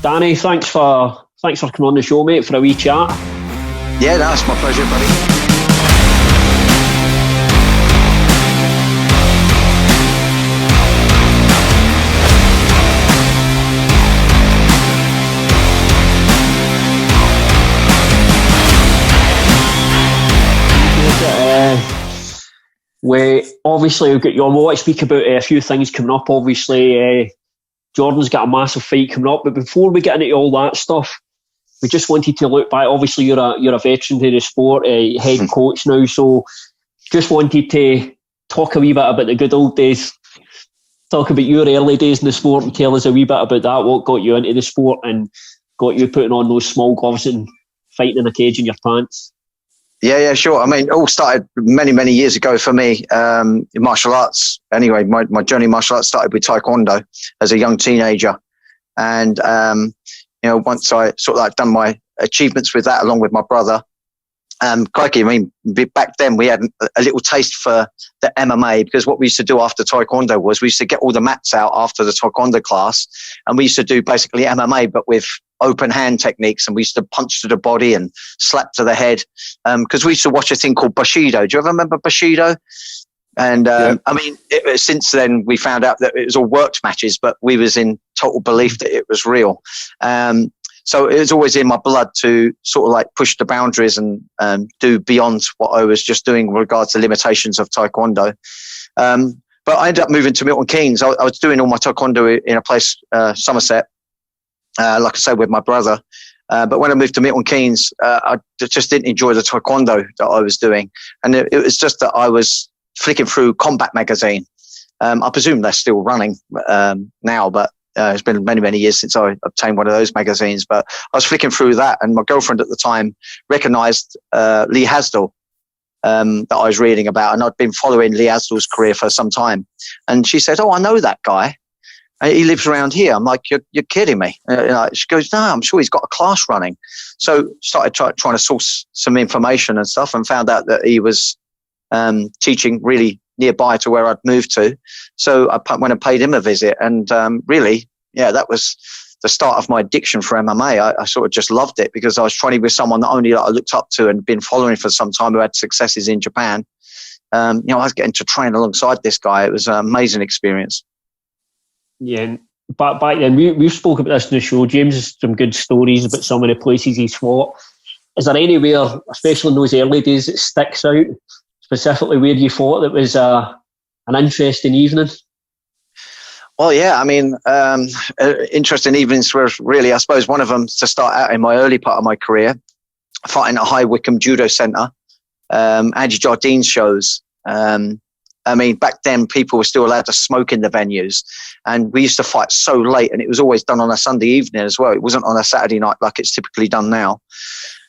Danny, thanks for coming on the show, mate, for a wee chat. Yeah, that's my pleasure, buddy. We'll want to speak about a few things coming up. Obviously, Jordan's got a massive fight coming up, but before we get into all that stuff, we just wanted to look back. Obviously, you're a veteran to the sport, head coach now, so just wanted to talk a wee bit about the good old days. Talk about your early days in the sport and tell us a wee bit about that. What got you into the sport and got you putting on those small gloves and fighting in a cage in your pants? Yeah, sure. I mean, it all started many, many years ago for me in martial arts. Anyway, my journey in martial arts started with Taekwondo as a young teenager. And, once I sort of like done my achievements with that along with my brother, crikey, I mean, back then we had a little taste for the MMA, because what we used to do after Taekwondo was we used to get all the mats out after the Taekwondo class, and we used to do basically MMA, but with open hand techniques, and we used to punch to the body and slap to the head, because we used to watch a thing called Bushido. Do you ever remember Bushido? And I mean, since then we found out that it was all worked matches, but we was in total belief that it was real. So it was always in my blood to sort of like push the boundaries and do beyond what I was just doing with regards to limitations of Taekwondo. But I ended up moving to Milton Keynes. I was doing all my Taekwondo in a place, Somerset, like I said, with my brother. But when I moved to Milton Keynes, I just didn't enjoy the Taekwondo that I was doing. And it was just that I was flicking through Combat magazine. I presume they're still running now, but it's been many, many years since I obtained one of those magazines. But I was flicking through that, and my girlfriend at the time recognised Lee Hasdall that I was reading about, and I'd been following Lee Hasdall's career for some time. And she said, "Oh, I know that guy. He lives around here." I'm like, "You're kidding me." She goes, "No, I'm sure he's got a class running." So started trying to source some information and stuff, and found out that he was teaching really nearby to where I'd moved to. So I went and paid him a visit, and really, that was the start of my addiction for MMA. I sort of just loved it, because I was training with someone that only I looked up to and been following for some time, who had successes in Japan. I was getting to train alongside this guy. It was an amazing experience. Yeah, but back then, we've spoken about this in the show. James has some good stories about some of the places he's fought. Is there anywhere, especially in those early days, that sticks out, specifically where you fought, that was an interesting evening? Well, yeah, I mean, interesting evenings were really, I suppose, one of them to start out in my early part of my career, fighting at High Wycombe Judo Centre, Angie Jardine's shows. I mean, back then people were still allowed to smoke in the venues, and we used to fight so late, and it was always done on a Sunday evening as well. It wasn't on a Saturday night like it's typically done now.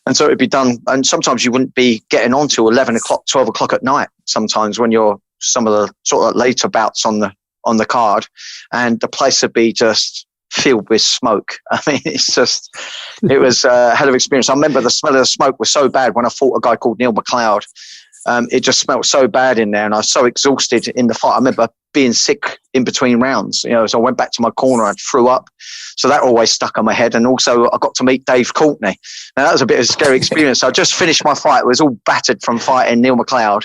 And so it'd be done, and sometimes you wouldn't be getting on till 11 o'clock, 12 o'clock at night, sometimes when you're some of the sort of later bouts on the card, and the place would be just filled with smoke. I mean, it was a hell of an experience. I remember the smell of the smoke was so bad when I fought a guy called Neil McLeod. It just smelled so bad in there, and I was so exhausted in the fight. I remember being sick in between rounds, so I went back to my corner, I threw up. So that always stuck on my head. And also I got to meet Dave Courtney. Now that was a bit of a scary experience. I just finished my fight. It was all battered from fighting Neil McLeod.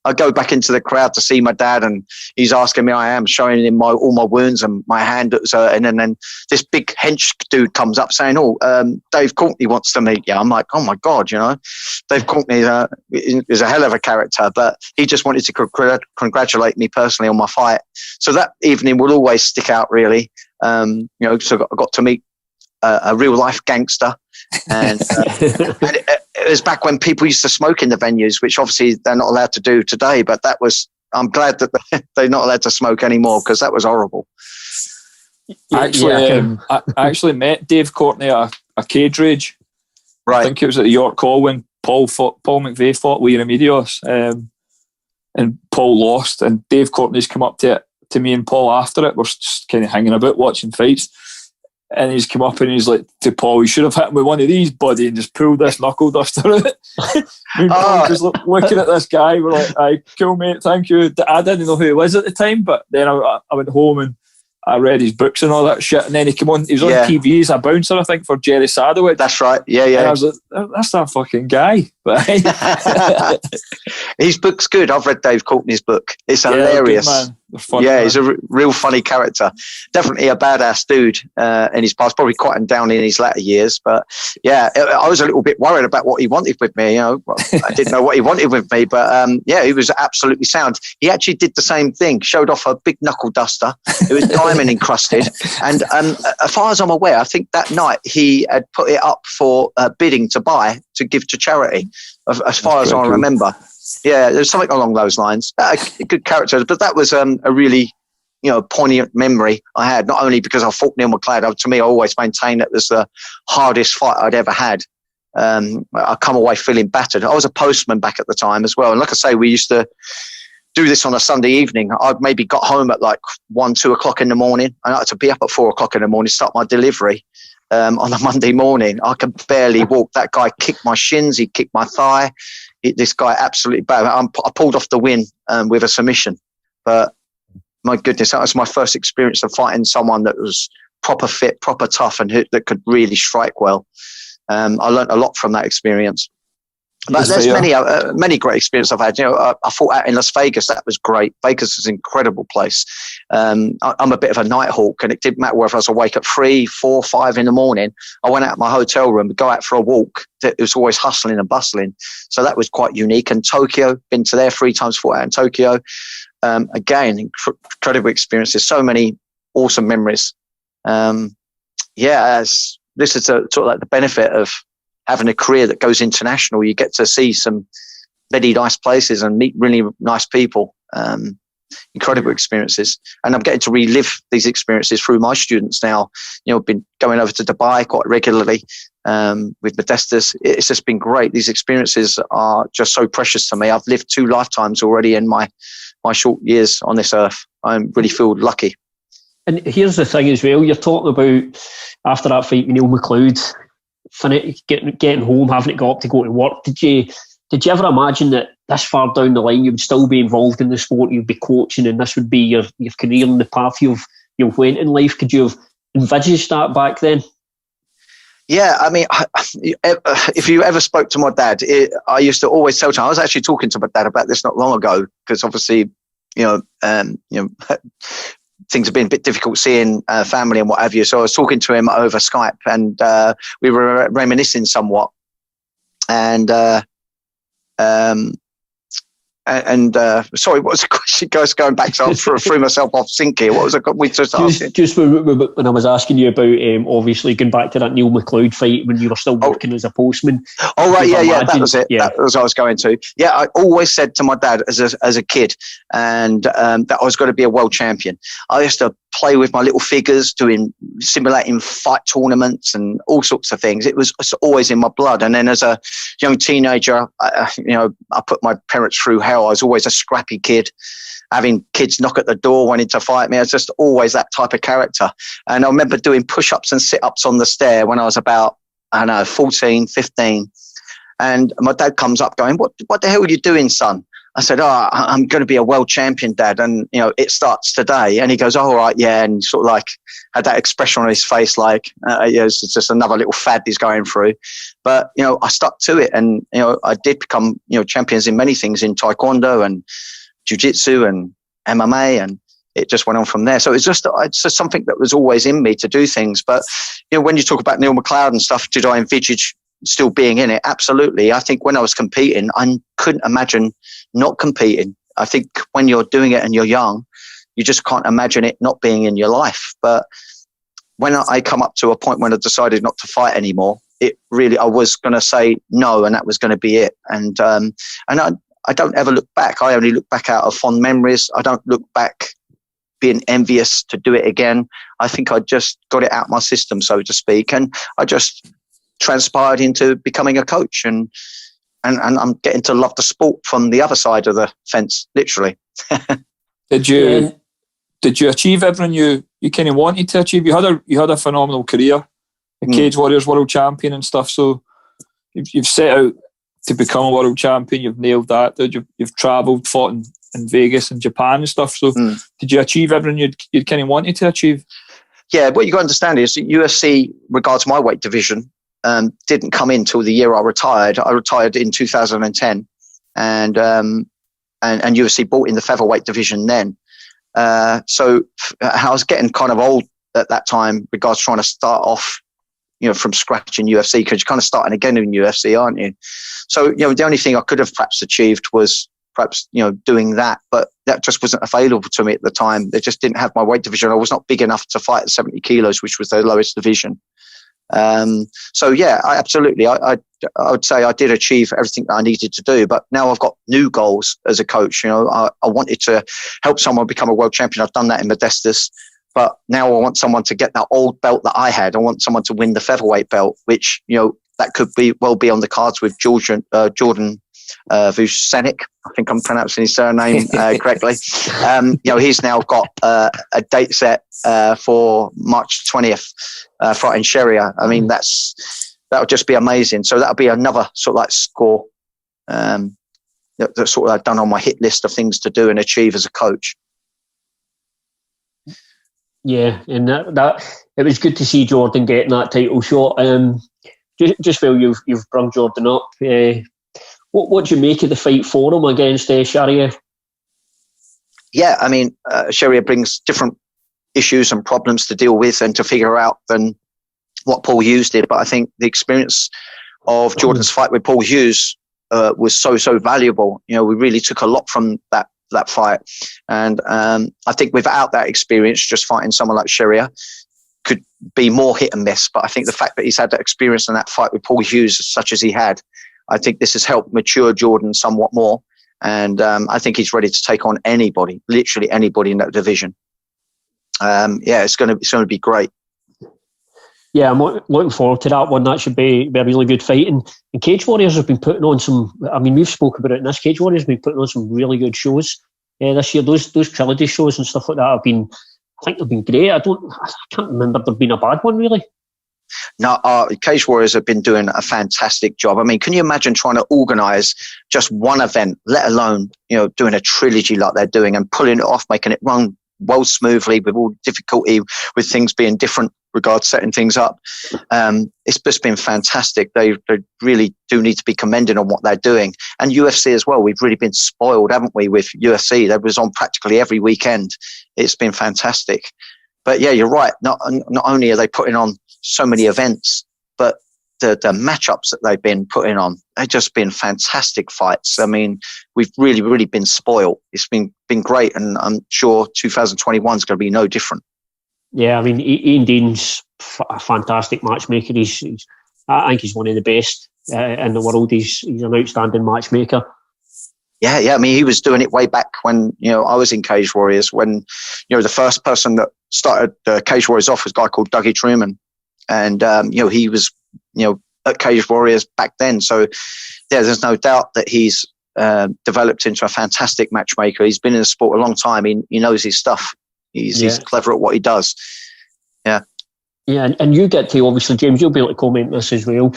I go back into the crowd to see my dad, and he's asking me how I am, showing him all my wounds and my hand that was hurting. And then this big hench dude comes up saying, Dave Courtney wants to meet you. I'm like, oh my God, Dave Courtney is a hell of a character, but he just wanted to congratulate me personally on my fight. So that evening will always stick out, really. So I got to meet a real life gangster. And it was back when people used to smoke in the venues, which obviously they're not allowed to do today. But I'm glad that they're not allowed to smoke anymore, because that was horrible. I actually met Dave Courtney at a cage rage. Right. I think it was at the York Hall when Paul McVeigh fought Lee Remedios, and Paul lost. And Dave Courtney's come up to me and Paul after it. We're just kind of hanging about watching fights. And he's come up and he's like to Paul, "You should have hit him with one of these, buddy," and just pulled this knuckle duster out. Me and Paul just looking at this guy. We're like, "Aye, cool, mate, thank you." I didn't know who he was at the time, but then I went home and I read his books and all that shit, and then he was on TV as a bouncer, I think, for Jerry Sadowitz. That's right, yeah. And I was like, that's that fucking guy. His book's good. I've read Dave Courtney's book. It's hilarious. Good, man. Funny, man. He's a real funny character. Definitely a badass dude in his past, probably quieting down in his latter years. But yeah, I was a little bit worried about what he wanted with me. I didn't know what he wanted with me, but he was absolutely sound. He actually did the same thing, showed off a big knuckle duster. It was diamond encrusted. And as far as I'm aware, I think that night he had put it up for bidding to buy to give to charity, as far as I remember. Yeah, there's something along those lines. Good character, but that was a really, poignant memory I had. Not only because I fought Neil McLeod. To me, I always maintained that was the hardest fight I'd ever had. I come away feeling battered. I was a postman back at the time as well, and like I say, we used to do this on a Sunday evening. I'd maybe got home at like 1, 2 o'clock in the morning, and I had to be up at 4 o'clock in the morning to start my delivery. On a Monday morning, I could barely walk. That guy kicked my shins. He kicked my thigh. This guy absolutely bad. I pulled off the win with a submission. But my goodness, that was my first experience of fighting someone that was proper fit, proper tough, and that could really strike well. I learned a lot from that experience. But there's many great experiences I've had. I fought out in Las Vegas. That was great. Vegas is an incredible place. I'm a bit of a night hawk, and it didn't matter whether I was awake at 3, 4, 5 in the morning. I went out of my hotel room, go out for a walk. It was always hustling and bustling. So that was quite unique. And Tokyo, been to there 3 times, fought out in Tokyo. Again, incredible experiences. So many awesome memories. This is sort of like the benefit of having a career that goes international. You get to see some very nice places and meet really nice people. Incredible experiences. And I'm getting to relive these experiences through my students now. I've been going over to Dubai quite regularly with Modestus. It's just been great. These experiences are just so precious to me. I've lived 2 lifetimes already in my short years on this earth. I really feel lucky. And here's the thing as well. You're talking about after that fight with Neil McLeod, getting home, having to go up to go to work. Did you ever imagine that this far down the line you would still be involved in the sport, you'd be coaching, and this would be your career and the path you've went in life? Could you have envisaged that back then? Yeah, I mean, if you ever spoke to my dad, I used to always tell him. I was actually talking to my dad about this not long ago, because obviously, things have been a bit difficult seeing family and what have you. So I was talking to him over Skype, and we were reminiscing somewhat. And sorry, what was the question? Going back, so I threw myself off sync here. What was we just asking? Just when I was asking you about obviously going back to that Neil McLeod fight when you were still working as a postman. Oh right, that was it. Yeah. That was what I was going to. Yeah, I always said to my dad as a kid, and that I was going to be a world champion. I used to play with my little figures, simulating fight tournaments and all sorts of things. It was always in my blood. And then as a young teenager, I put my parents through hell. I was always a scrappy kid, having kids knock at the door wanting to fight me. I was just always that type of character. And I remember doing push-ups and sit-ups on the stair when I was about, 14, 15. And my dad comes up going, what the hell are you doing, son? I said, I'm going to be a world champion, Dad. And, it starts today. And he goes, all right, yeah. And sort of like had that expression on his face, like, it's just another little fad he's going through. But, I stuck to it. And, I did become, champions in many things, in Taekwondo and Jiu-Jitsu and MMA. And it just went on from there. So it's just something that was always in me to do things. But, when you talk about Neil McLeod and stuff, did I envisage still being in it? Absolutely. I think when I was competing, I couldn't imagine not competing. I think when you're doing it and you're young, you just can't imagine it not being in your life. But when I come up to a point when I decided not to fight anymore, I was going to say no, and that was going to be it. And I don't ever look back. I only look back out of fond memories. I don't look back being envious to do it again. I think I just got it out my system, so to speak. And I just transpired into becoming a coach, and I'm getting to love the sport from the other side of the fence, literally. Did you achieve everything you kind of wanted to achieve? You had a phenomenal career, a Cage Warriors world champion and stuff. So you've set out to become a world champion. You've nailed that, dude. You've travelled, fought in Vegas and Japan and stuff. So did you achieve everything you'd kind of wanted to achieve? Yeah, what you got to understand is that UFC, regards my weight division, didn't come in till the year I retired. I retired in 2010, and UFC bought in the featherweight division then. So I was getting kind of old at that time, regards trying to start off, from scratch in UFC, because you're kind of starting again in UFC, aren't you? So, the only thing I could have perhaps achieved was doing that, but that just wasn't available to me at the time. They just didn't have my weight division. I was not big enough to fight at 70 kilos, which was the lowest division. So yeah, I would say I did achieve everything that I needed to do, but now I've got new goals as a coach. I wanted to help someone become a world champion. I've done that in Modestus, but now I want someone to get that old belt that I had. I want someone to win the featherweight belt, which, that could be on the cards with Jordan Vucenic. I think I'm pronouncing his surname correctly. He's now got a date set for March 20th, fighting Sharia. I mean, that would just be amazing. So that'll be another sort of like score that sort of I've done on my hit list of things to do and achieve as a coach. Yeah, and that it was good to see Jordan getting that title shot. Just while you've brought Jordan up, what do you make of the fight for him against Sharia? Yeah, I mean, Sharia brings different issues and problems to deal with and to figure out than what Paul Hughes did. But I think the experience of Jordan's fight with Paul Hughes was so valuable. We really took a lot from that fight. And I think without that experience, just fighting someone like Sharia could be more hit and miss. But I think the fact that he's had that experience in that fight with Paul Hughes, such as he had, I think this has helped mature Jordan somewhat more. And I think he's ready to take on anybody, literally anybody in that division. It's going to be great. Yeah, I'm looking forward to that one. That should be a really good fight. And Cage Warriors have been putting on some, we've spoken about it in this, Cage Warriors have been putting on some really good shows this year. Those trilogy shows and stuff like that I think they've been great. I can't remember there being a bad one, really. No, Cage Warriors have been doing a fantastic job. I mean, can you imagine trying to organise just one event, let alone, doing a trilogy like they're doing and pulling it off, making it run well smoothly with all difficulty, with things being different regards setting things up. It's just been fantastic. They really do need to be commended on what they're doing. And UFC as well. We've really been spoiled, haven't we, with UFC? That was on practically every weekend. It's been fantastic. But yeah, you're right. Not only are they putting on so many events, but the matchups that they've been putting on, they've just been fantastic fights. I mean, we've really, really been spoiled. It's been great, and I'm sure 2021 is going to be no different. Yeah, I mean, Ian Dean's a fantastic matchmaker. I think he's one of the best in the world. He's an outstanding matchmaker. Yeah. I mean, he was doing it way back when, I was in Cage Warriors, when, the first person that started Cage Warriors off was a guy called Dougie Truman. And, he was, at Cage Warriors back then. So, yeah, there's no doubt that he's developed into a fantastic matchmaker. He's been in the sport a long time. He knows his stuff. He's clever at what he does. Yeah. Yeah, and you get to, obviously, James, you'll be able to comment this as well.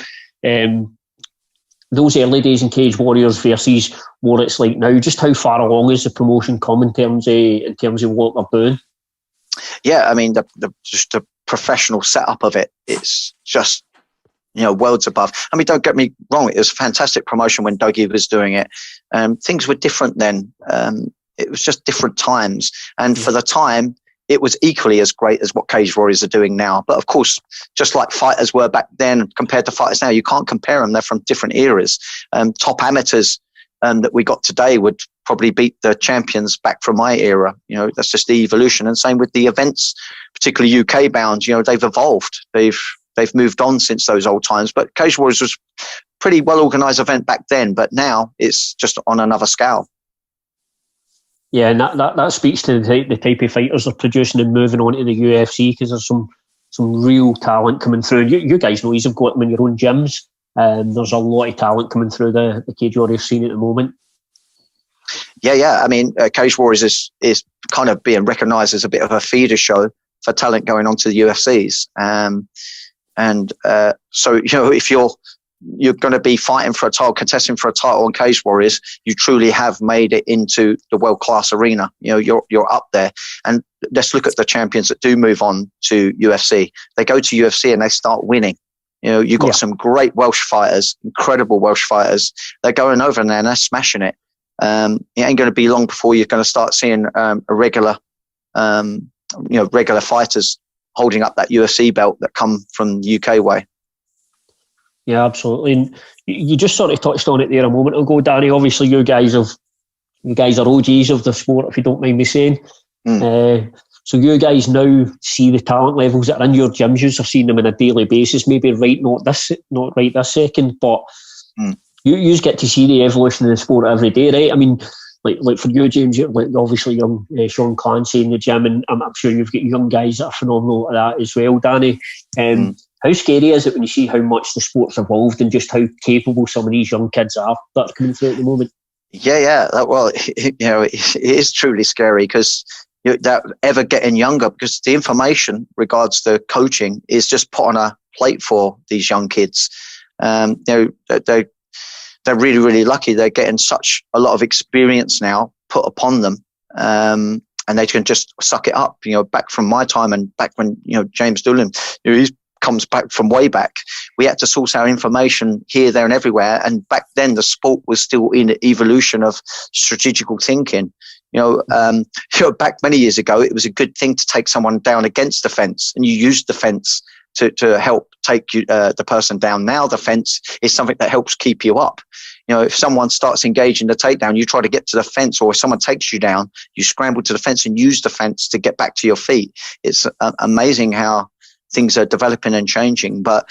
Those early days in Cage Warriors versus what it's like now, just how far along has the promotion come in terms of what they're doing? Yeah, I mean, just the professional setup of it, it's just, worlds above. I mean, don't get me wrong, it was a fantastic promotion when Dougie was doing it. Things were different then. It was just different times. And for the time, it was equally as great as what Cage Warriors are doing now. But of course, just like fighters were back then compared to fighters now, you can't compare them. They're from different eras. Top amateurs that we got today would probably beat the champions back from my era. That's just the evolution. And same with the events, particularly UK bound. They've evolved. They've moved on since those old times. But Cage Warriors was a pretty well organised event back then. But now it's just on another scale. Yeah, and that speaks to the type of fighters they're producing and moving on to the UFC, because there's some real talent coming through. You guys know you've got them in your own gyms. There's a lot of talent coming through the Cage Warriors scene at the moment. Yeah. I mean, Cage Warriors is kind of being recognised as a bit of a feeder show for talent going on to the UFCs. So, if you're you're going to be fighting for a title, contesting for a title on Cage Warriors, you truly have made it into the world-class arena. You're up there. And let's look at the champions that do move on to UFC. They go to UFC and they start winning. You've got some great Welsh fighters, incredible Welsh fighters. They're going over there and they're smashing it. It ain't going to be long before you're going to start seeing regular fighters holding up that UFC belt that come from the UK way. Yeah, absolutely. And you just sort of touched on it there a moment ago, Danny. Obviously, you guys are OGs of the sport, if you don't mind me saying. So you guys now see the talent levels that are in your gyms. You're seeing them on a daily basis. Maybe not right this second, but you get to see the evolution of the sport every day, right? I mean, like for you, James, you're obviously young Sean Clancy in the gym, and I'm sure you've got young guys that are phenomenal at that as well, Danny. How scary is it when you see how much the sport's evolved and just how capable some of these young kids are that are coming through at the moment? Yeah. Well, it is truly scary because that ever getting younger, because the information regards the coaching is just put on a plate for these young kids. They're really, really lucky. They're getting such a lot of experience now put upon them. And they can just suck it up, back from my time and back when, James Doolan, he comes back from way back. We had to source our information here, there and everywhere. And back then the sport was still in the evolution of strategical thinking. Back many years ago, it was a good thing to take someone down against the fence, and you used the fence to help take the person down. Now the fence is something that helps keep you up. If someone starts engaging the takedown, you try to get to the fence, or if someone takes you down, you scramble to the fence and use the fence to get back to your feet. It's amazing how things are developing and changing. But,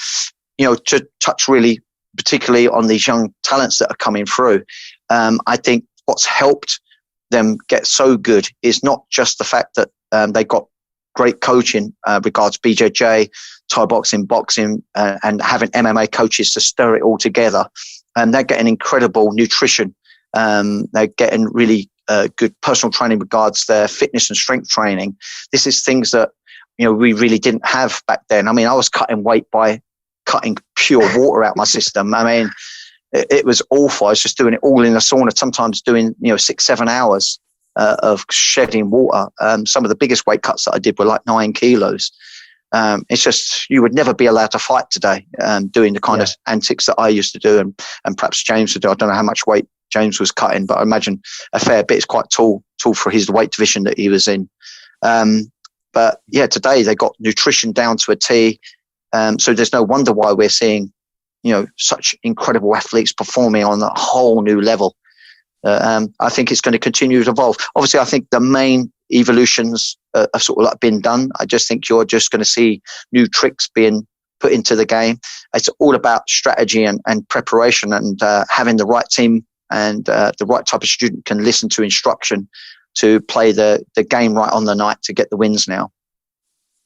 to touch really particularly on these young talents that are coming through, I think what's helped them get so good is not just the fact that they got great coaching regards BJJ, Thai boxing, and having MMA coaches to stir it all together. And they're getting incredible nutrition. They're getting really good personal training regards their fitness and strength training. This is things that, we really didn't have back then. I mean, I was cutting weight by cutting pure water out my system. I mean, it was awful. I was just doing it all in a sauna, sometimes doing, 6-7 hours of shedding water. Some of the biggest weight cuts that I did were like 9 kilos. It's just, you would never be allowed to fight today, doing the kind of antics that I used to do, and perhaps James would do. I don't know how much weight James was cutting, but I imagine a fair bit. Is quite tall for his weight division that he was in. But yeah, today they got nutrition down to a T. So there's no wonder why we're seeing, such incredible athletes performing on a whole new level. I think it's going to continue to evolve. Obviously, I think the main evolutions have sort of like been done. I just think you're just going to see new tricks being put into the game. It's all about strategy and preparation, and having the right team and the right type of student can listen to instruction to play the game right on the night to get the wins now.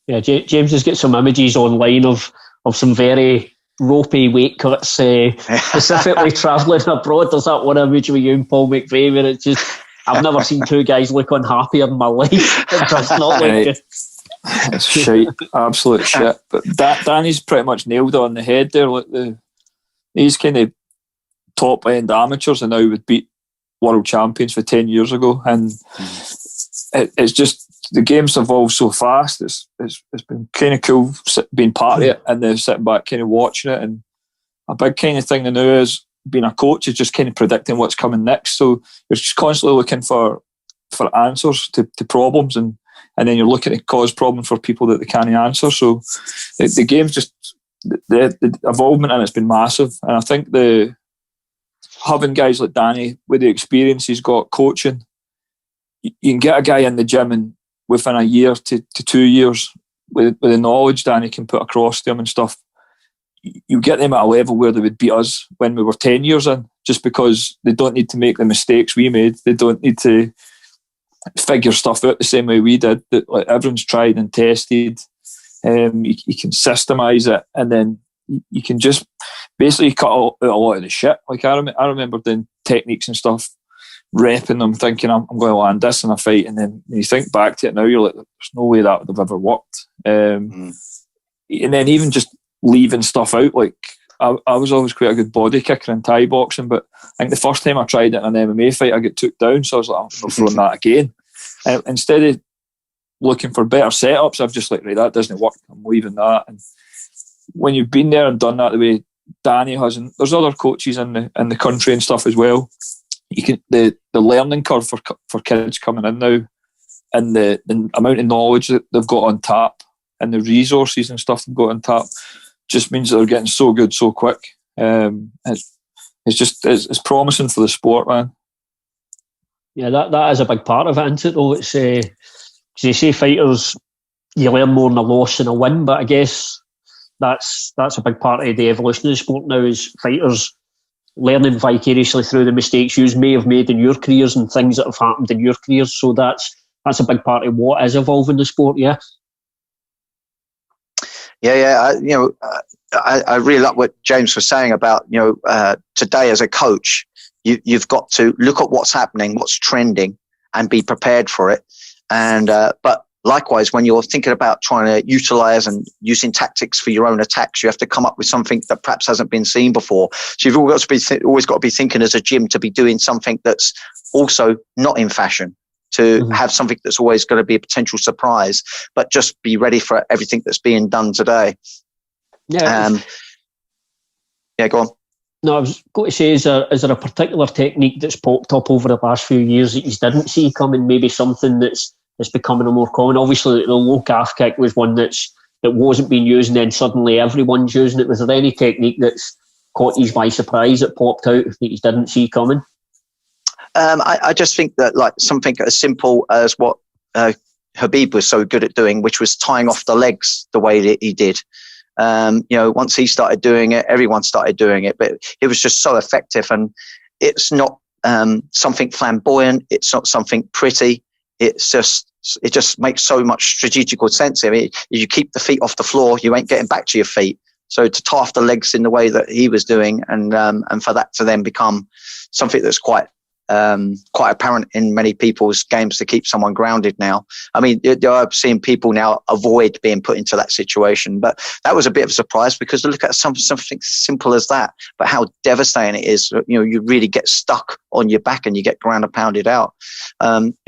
Yeah, James has got some images online of some very ropey weight cuts, specifically travelling abroad. There's that one image with you and Paul McVeigh where it's just, I've never seen two guys look unhappier in my life. It does not look good. It's shite, absolute shit. But Danny's pretty much nailed it on the head there. Like these kind of top end amateurs, and now would beat world champions for 10 years ago, and it's just, the game's evolved so fast. It's been kind of cool being part of it, and then sitting back kind of watching it. And a big kind of thing now is being a coach is just kind of predicting what's coming next. So you're just constantly looking for answers to problems, and then you're looking to cause problems for people that they can't answer. So the game's just, the involvement in it's been massive. And I think having guys like Danny with the experience he's got coaching, you can get a guy in the gym and within a year to 2 years with the knowledge Danny can put across to them and stuff, you get them at a level where they would beat us when we were 10 years in, just because they don't need to make the mistakes we made. They don't need to figure stuff out the same way we did. That, like, everyone's tried and tested. You can systemize it, and then you can just basically cut out a lot of the shit. Like I remember doing techniques and stuff, repping them, thinking I'm going to land this in a fight, and then when you think back to it now, you're like, there's no way that would have ever worked. And then even just leaving stuff out, like I was always quite a good body kicker in Thai boxing, but I think the first time I tried it in an MMA fight, I got took down. So I was like, I'm not throwing that again. Instead of looking for better setups, I've just like, right, that doesn't work. I'm leaving that. And when you've been there and done that the way Danny has, and there's other coaches in the country and stuff as well, you can the learning curve for kids coming in now, and the amount of knowledge that they've got on tap and the resources and stuff they've got on tap just means that they're getting so good so quick. It's promising for the sport, man. Yeah, that is a big part of it, isn't it? Though it's because you say fighters, you learn more in a loss than a win, but I guess that's a big part of the evolution of the sport now, is fighters learning vicariously through the mistakes you may have made in your careers and things that have happened in your careers. So that's a big part of what is evolving the sport. Yeah. Yeah. I really like what James was saying about, today as a coach, you've got to look at what's happening, what's trending, and be prepared for it. And but likewise, when you're thinking about trying to utilize and using tactics for your own attacks, you have to come up with something that perhaps hasn't been seen before. So you've always got to be thinking as a gym to be doing something that's also not in fashion, to have something that's always going to be a potential surprise, but just be ready for everything that's being done today. Yeah. Go on. No, I was going to say, is there a particular technique that's popped up over the last few years that you didn't see coming? Maybe something that's becoming a more common. Obviously, the low calf kick was one that wasn't being used, and then suddenly everyone's using it. Was there any technique that's caught you by surprise that popped out that you didn't see coming? I just think that like something as simple as what Habib was so good at doing, which was tying off the legs the way that he did. Once he started doing it, everyone started doing it, but it was just so effective. And it's not something flamboyant. It's not something pretty. It just makes so much strategical sense. I mean, if you keep the feet off the floor, you ain't getting back to your feet. So to tie off the legs in the way that he was doing, and for that to then become something that's quite apparent in many people's games to keep someone grounded now. I mean, I've seen people now avoid being put into that situation, but that was a bit of a surprise, because look at something simple as that, but how devastating it is. You really get stuck on your back and you get ground and pounded out.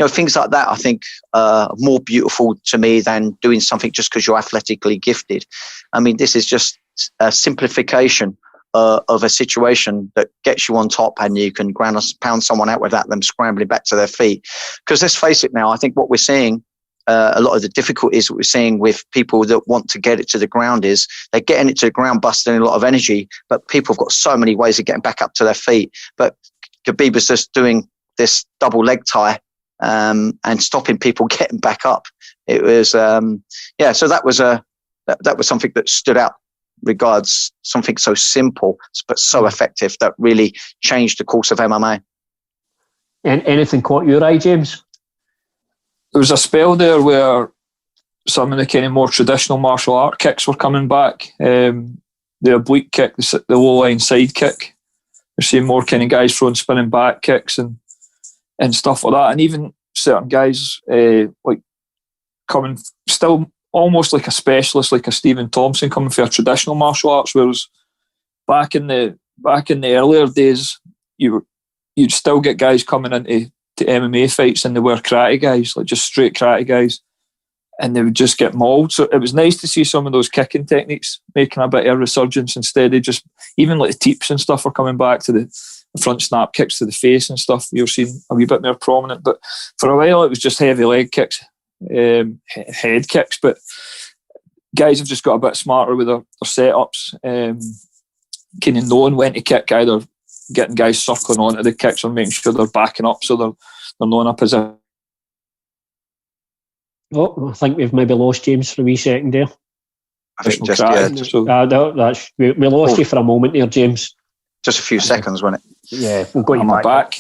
Things like that, I think, are more beautiful to me than doing something just because you're athletically gifted. I mean, this is just a simplification of a situation that gets you on top, and you can ground and pound someone out without them scrambling back to their feet. Because let's face it now, I think what we're seeing, a lot of the difficulties that we're seeing with people that want to get it to the ground is they're getting it to the ground, busting a lot of energy, but people have got so many ways of getting back up to their feet. But Khabib was just doing this double leg tie and stopping people getting back up. It was, so that was something that stood out. Regards something so simple but so effective that really changed the course of MMA. And anything caught your eye, James? There was a spell there where some of the kind of more traditional martial art kicks were coming back. The oblique kick, the low line side kick. We're seeing more kind of guys throwing spinning back kicks and stuff like that. And even certain guys like coming still almost like a specialist, like a Stephen Thompson coming for a traditional martial arts, whereas back in the earlier days, you'd still get guys coming into MMA fights and they were karate guys, like just straight karate guys, and they would just get mauled. So it was nice to see some of those kicking techniques making a bit of a resurgence, instead of just, even like the teeps and stuff are coming back to the front snap kicks to the face and stuff. You're seeing a wee bit more prominent, but for a while it was just heavy leg kicks, head kicks, but guys have just got a bit smarter with their setups, kind of knowing when to kick, either getting guys circling onto the kicks or making sure they're backing up so they're knowing a position. Oh, I think we've maybe lost James for a wee second there. I think just we lost you for a moment there, James. Just a few seconds, wasn't it? Yeah, we'll go you back.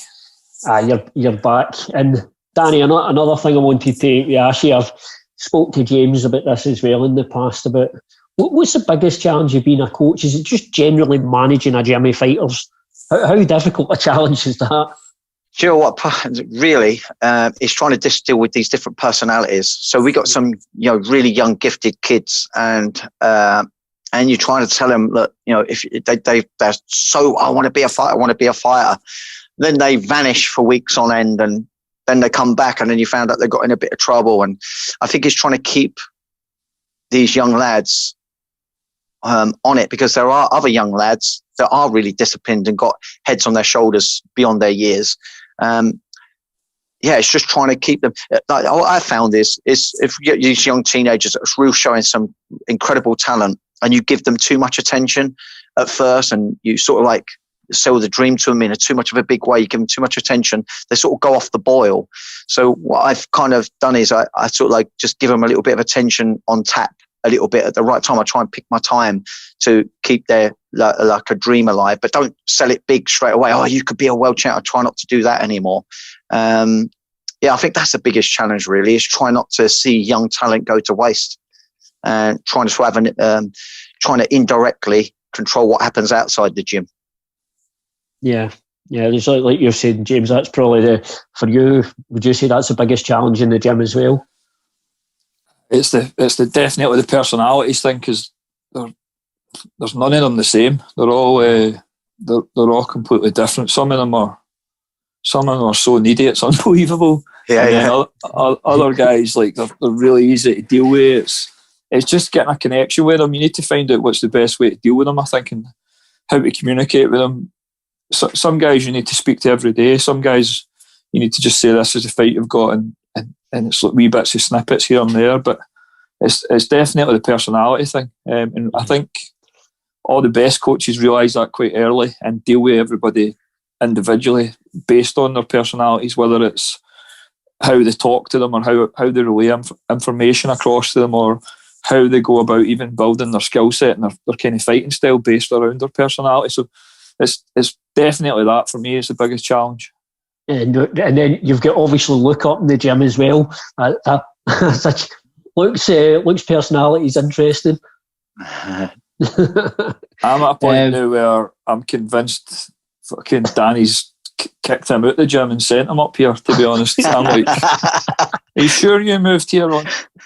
You're back. And Danny, another thing I wanted to ask you, I've spoke to James about this as well in the past, about what's the biggest challenge of being a coach? Is it just generally managing a gym of fighters? How difficult a challenge is that? Do you know what? Really, is trying to deal with these different personalities. So we got some, really young, gifted kids, and and you're trying to tell them, look, if they're so, I want to be a fighter. Then they vanish for weeks on end, and then they come back, and then you found out they got in a bit of trouble. And I think it's trying to keep these young lads on it, because there are other young lads that are really disciplined and got heads on their shoulders beyond their years. It's just trying to keep them. What I found is if you get these young teenagers that are really showing some incredible talent, and you give them too much attention at first, and you sort of like sell the dream to them in too much of a big way, you give them too much attention, they sort of go off the boil. So what I've kind of done is I sort of like just give them a little bit of attention on tap, a little bit at the right time. I try and pick my time to keep their like a dream alive, but don't sell it big straight away. Oh, you could be a world champ. I try not to do that anymore. I think that's the biggest challenge really, is try not to see young talent go to waste, and trying to indirectly control what happens outside the gym. Yeah. There's like you're saying, James, that's probably for you. Would you say that's the biggest challenge in the gym as well? It's definitely the personalities thing, because there's none of them the same. They're all completely different. Some of them are so needy, it's unbelievable. Other guys, like they're really easy to deal with. It's just getting a connection with them. You need to find out what's the best way to deal with them, I think, and how to communicate with them. So, some guys you need to speak to every day. Some guys you need to just say, this is the fight you've got, and it's like wee bits of snippets here and there. But it's definitely the personality thing. And I think all the best coaches realise that quite early and deal with everybody individually based on their personalities, whether it's how they talk to them, or how they relay information across to them, or how they go about even building their skill set and their kind of fighting style based around their personality. So it's definitely that for me is the biggest challenge. And then you've got obviously Luke up in the gym as well. Luke's personality is interesting. I'm at a point now where I'm convinced fucking Danny's kicked him out the gym and sent him up here, to be honest. I'm like, are you sure you moved here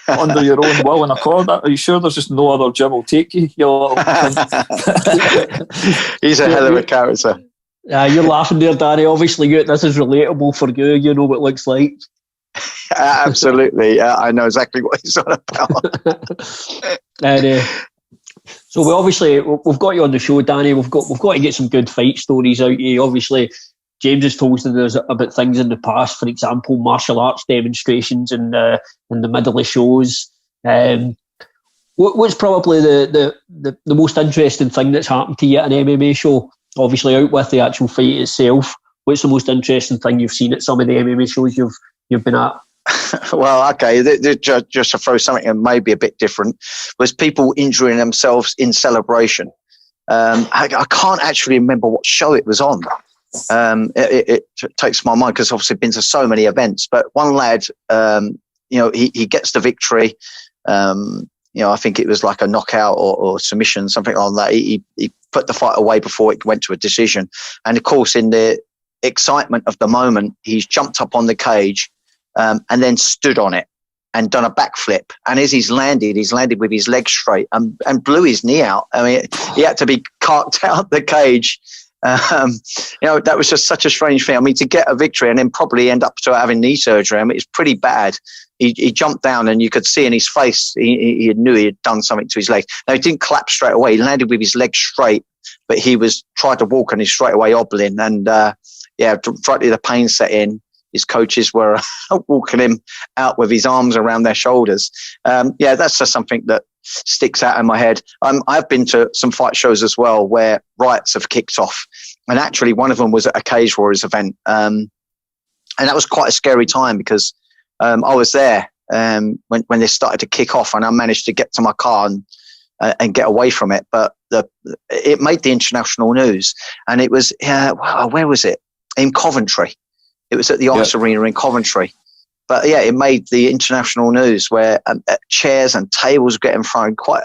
under your own will and accord? Are you sure there's just no other gym will take you? He's a hell of a character. You're laughing there, Danny. Obviously, this is relatable for you. You know what it looks like. Absolutely. I know exactly what he's on about. So we've got you on the show, Danny. We've got to get some good fight stories out of you. Obviously, James has told us about things in the past. For example, martial arts demonstrations in the middle of shows. What's probably the most interesting thing that's happened to you at an MMA show? Obviously, out with the actual fight itself. What's the most interesting thing you've seen at some of the MMA shows you've been at? Well, okay, just to throw something that may be a bit different, was people injuring themselves in celebration. I can't actually remember what show it was on. It takes my mind, because obviously I've been to so many events. But one lad, he gets the victory. I think it was like a knockout or submission, something like that. He put the fight away before it went to a decision. And of course, in the excitement of the moment, he's jumped up on the cage and then stood on it and done a backflip. And as he's landed with his legs straight and blew his knee out. I mean, he had to be carted out the cage. That was just such a strange thing. I mean, to get a victory and then probably end up to having knee surgery, I mean, it's pretty bad. He jumped down and you could see in his face he knew he had done something to his legs. Now, he didn't collapse straight away. He landed with his legs straight, but he tried to walk and he's straight away hobbling. And rightly the pain set in. His coaches were walking him out with his arms around their shoulders. That's just something that sticks out in my head. I've been to some fight shows as well where riots have kicked off. And actually one of them was at a Cage Warriors event. And that was quite a scary time, because I was there when they started to kick off, and I managed to get to my car and get away from it. But it made the international news. And it was, where was it? In Coventry. It was at the Ice Arena in Coventry. But it made the international news where chairs and tables were getting thrown. Quite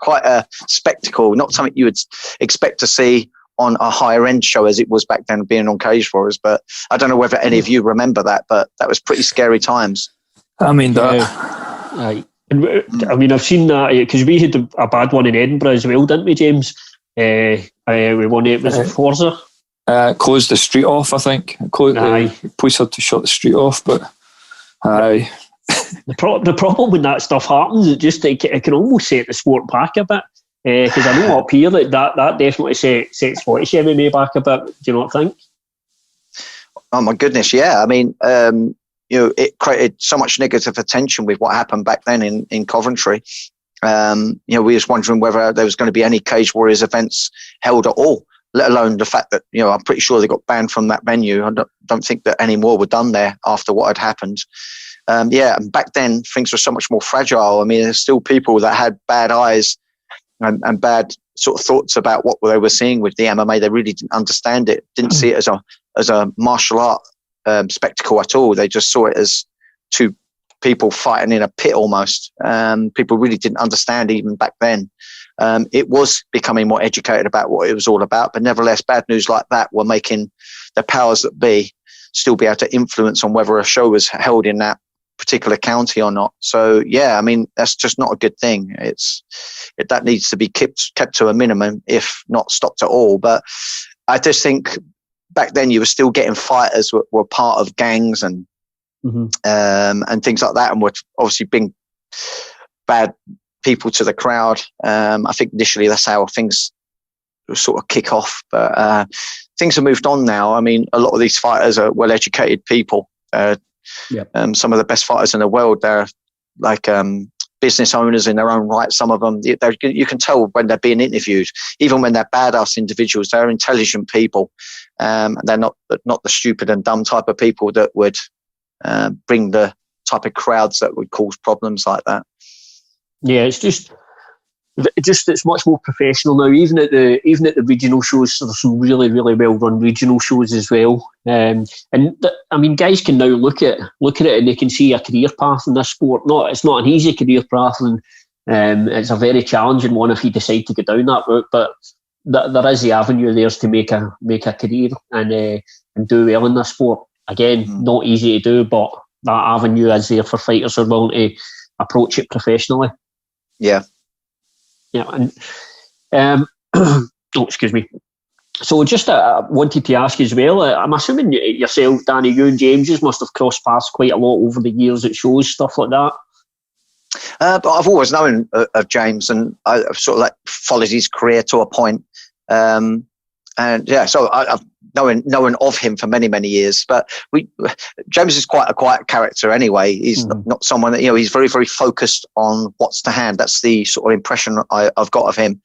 a spectacle. Not something you would expect to see on a higher end show as it was back then, being on Cage Warriors. But I don't know whether any of you remember that, but that was pretty scary times. I mean, And I mean, I've seen that because we had a bad one in Edinburgh as well, didn't we, James? We won it. Was it Forza? Closed the street off, I think. Police had to shut the street off, but aye. The problem when that stuff happens, it can almost set the sport back a bit. Because I know up here that definitely sets Scottish MMA back a bit. Do you not think? Oh my goodness, yeah. I mean, it created so much negative attention with what happened back then in Coventry. We was wondering whether there was going to be any Cage Warriors events held at all, let alone the fact that, I'm pretty sure they got banned from that venue. I don't think that any more were done there after what had happened. And back then things were so much more fragile. I mean, there's still people that had bad eyes and bad sort of thoughts about what they were seeing with the MMA. They really didn't understand it, didn't see it as a martial art spectacle at all. They just saw it as two people fighting in a pit almost. People really didn't understand even back then. It was becoming more educated about what it was all about, but nevertheless, bad news like that were making the powers that be still be able to influence on whether a show was held in that particular county or not. So I mean, that's just not a good thing. That needs to be kept to a minimum, if not stopped at all. But I just think back then you were still getting fighters were part of gangs and and things like that, and were obviously being bad people to the crowd. I think initially that's how things sort of kick off, but things have moved on now. I mean, a lot of these fighters are well-educated people. Some of the best fighters in the world, they're like business owners in their own right. Some of them, you can tell when they're being interviewed, even when they're badass individuals, they're intelligent people. They're not the stupid and dumb type of people that would bring the type of crowds that would cause problems like that. Yeah, it's much more professional now. Even at the regional shows, so there's some really, really well run regional shows as well. I mean, guys can now look at it and they can see a career path in this sport. It's not an easy career path, and it's a very challenging one if you decide to go down that route. But there is the avenue there to make a career and do well in this sport. Again, not easy to do, but that avenue is there for fighters who are willing to approach it professionally. Yeah. Yeah, and excuse me. So just wanted to ask as well, I'm assuming yourself, Danny, you and James must have crossed paths quite a lot over the years at shows, stuff like that. But I've always known of James, and I've sort of like followed his career to a point. So I've known of him for many, many years. But James is quite a quiet character anyway. He's not someone that, he's very, very focused on what's to hand. That's the sort of impression I've got of him.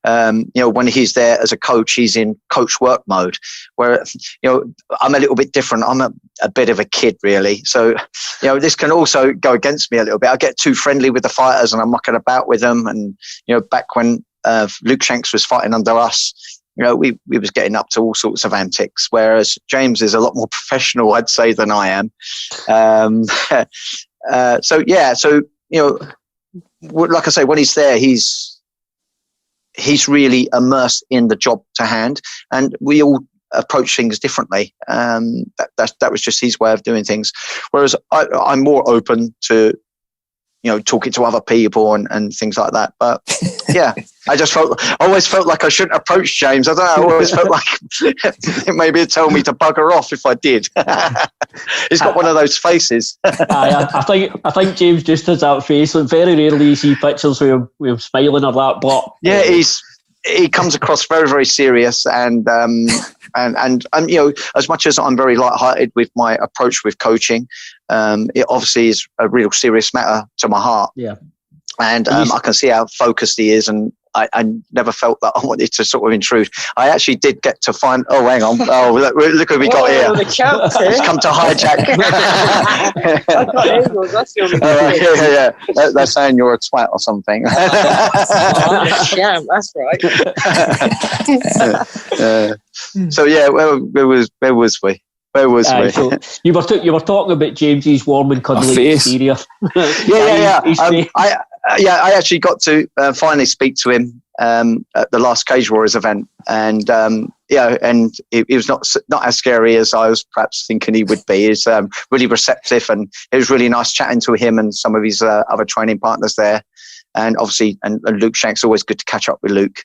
When he's there as a coach, he's in coach work mode, where, I'm a little bit different. I'm a bit of a kid, really. So, this can also go against me a little bit. I get too friendly with the fighters and I'm mucking about with them. And, back when Luke Shanks was fighting under us, we was getting up to all sorts of antics, whereas James is a lot more professional, I'd say, than I am. Like I say, when he's there, he's really immersed in the job to hand, and we all approach things differently. That was just his way of doing things. Whereas I'm more open to, talking to other people and things like that. But yeah, I always felt like I shouldn't approach James. I don't know. I always felt like maybe it'd tell me to bugger off if I did. He's got one of those faces. I think James just has that face. And very rarely you see pictures with him smiling or that. But yeah, he comes across very, very serious, and as much as I'm very light-hearted with my approach with coaching, it obviously is a real serious matter to my heart. Yeah, and I can see how focused he is, and I never felt that I wanted to sort of intrude. I actually did get to find. Oh, hang on! Oh, look who we got here! The couch, He's come to hijack. That's the only yeah. They're saying you're a twat or something. Sham, that's right. So yeah, where was we? Where was we? So you were talking about James's warm and cuddly exterior. Yeah. I actually got to finally speak to him at the last Cage Warriors event, and and he was not as scary as I was perhaps thinking he would be. He's really receptive, and it was really nice chatting to him and some of his other training partners there, and obviously and Luke Shanks. Always good to catch up with Luke.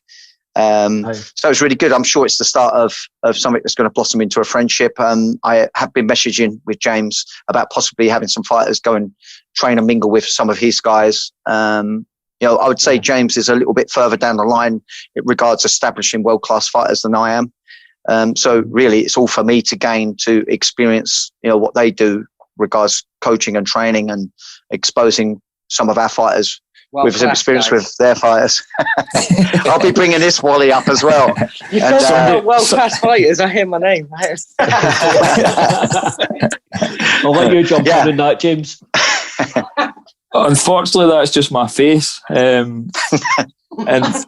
So it's really good. I'm sure it's the start of something that's going to blossom into a friendship. I have been messaging with James about possibly having some fighters go and train and mingle with some of his guys. I would say James is a little bit further down the line in regards to establishing world-class fighters than I am. So really it's all for me to gain, to experience, what they do regards coaching and training and exposing some of our fighters with some experience with their fighters. I'll be bringing this Wally up as well. You talk about world-class fighters, I hear my name. I'll let you jump in on that, James. Unfortunately, that's just my face, and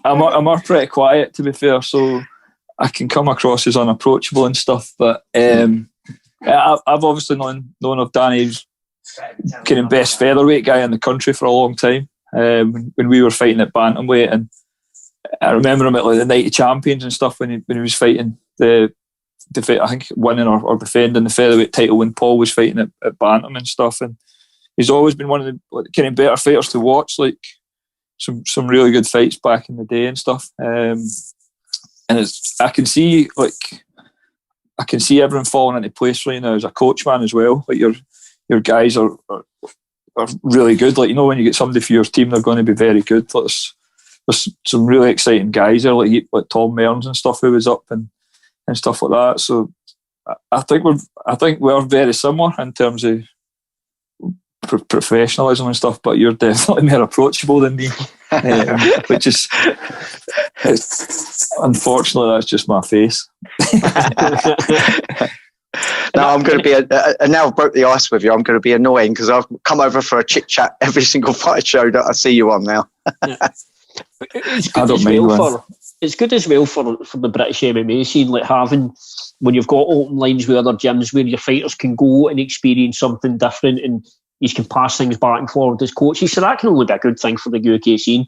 I'm pretty quiet, to be fair, so I can come across as unapproachable and stuff. But I've obviously known of Danny's kind of best featherweight guy in the country for a long time. When we were fighting at bantamweight, and I remember him at like the Night of Champions and stuff when he was fighting I think winning or defending the featherweight title when Paul was fighting at bantam and stuff. And he's always been one of the kind of better fighters to watch, like some really good fights back in the day and stuff. And I can see everything falling into place right now as a coach man as well. Like your guys are really good. Like, when you get somebody for your team, they're going to be very good. Like, there's some really exciting guys there, like Tom Mearns and stuff who was up and stuff like that. So I think we're very similar in terms of professionalism and stuff, but you're definitely more approachable than me, which is unfortunately that's just my face. Now I'm going to be now I've broke the ice with you. I'm going to be annoying because I've come over for a chit chat every single fight show that I see you on now. It's good as well for the British MMA scene, like having, when you've got open lines with other gyms where your fighters can go and experience something different, and you can pass things back and forward as coaches. So that can only be a good thing for the UK scene.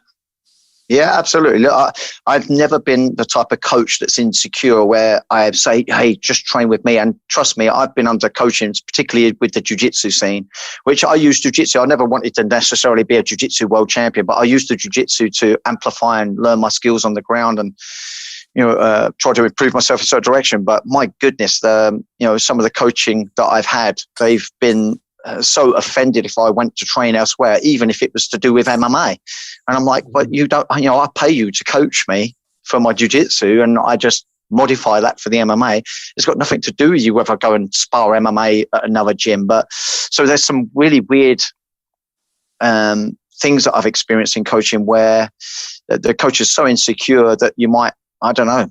Yeah, absolutely. Look, I've never been the type of coach that's insecure where I say, hey, just train with me. And trust me, I've been under coaching, particularly with the jiu-jitsu scene, which I use jiu-jitsu. I never wanted to necessarily be a jiu-jitsu world champion, but I used the jiu-jitsu to amplify and learn my skills on the ground and, try to improve myself in a certain direction. But my goodness, some of the coaching that I've had, they've been so offended if I went to train elsewhere, even if it was to do with MMA. And I'm like, but you don't, I pay you to coach me for my jiu-jitsu, and I just modify that for the MMA. It's got nothing to do with you whether I go and spar MMA at another gym. But so there's some really weird things that I've experienced in coaching where the coach is so insecure that you might, I don't know,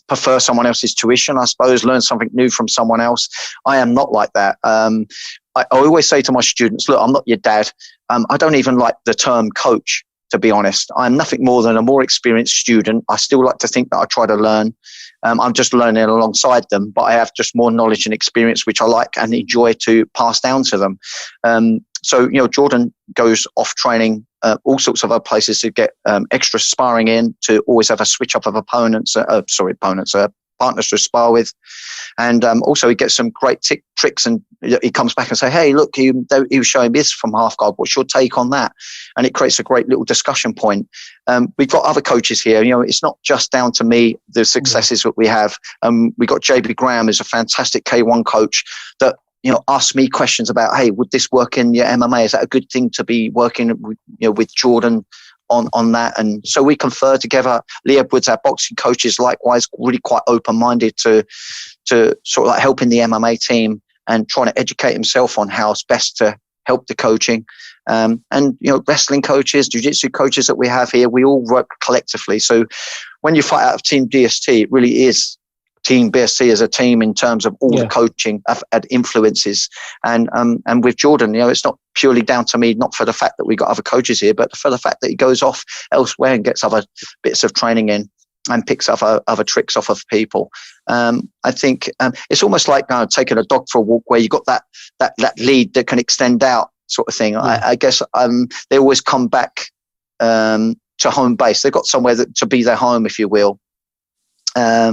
prefer someone else's tuition, I suppose, learn something new from someone else. I am not like that. I always say to my students, look, I'm not your dad. I don't even like the term coach, to be honest. I'm nothing more than a more experienced student. I still like to think that I try to learn. I'm just learning alongside them, but I have just more knowledge and experience, which I like and enjoy to pass down to them. So, Jordan goes off training all sorts of other places to get extra sparring in, to always have a switch up of partners to spar with. And also he gets some great tricks, and he comes back and say, hey, look, he was showing this from half guard. What's your take on that? And it creates a great little discussion point. We've got other coaches here. It's not just down to me, the successes that we have. We got JB Graham, who's a fantastic K1 coach that, asks me questions about, hey, would this work in your MMA? Is that a good thing to be working with Jordan on that? And so we confer together. Lee Edwards, our boxing coach, is likewise really quite open-minded to sort of like helping the MMA team and trying to educate himself on how it's best to help the coaching. And wrestling coaches, jiu-jitsu coaches that we have here, we all work collectively. So when you fight out of Team DST, it really is Team BSC as a team in terms of all the coaching and influences. And with Jordan, it's not purely down to me, not for the fact that we got other coaches here, but for the fact that he goes off elsewhere and gets other bits of training in and picks up other tricks off of people. I think it's almost like taking a dog for a walk, where you got that lead that can extend out, sort of thing. I guess they always come back to to home base. They've got somewhere to be their home, if you will. I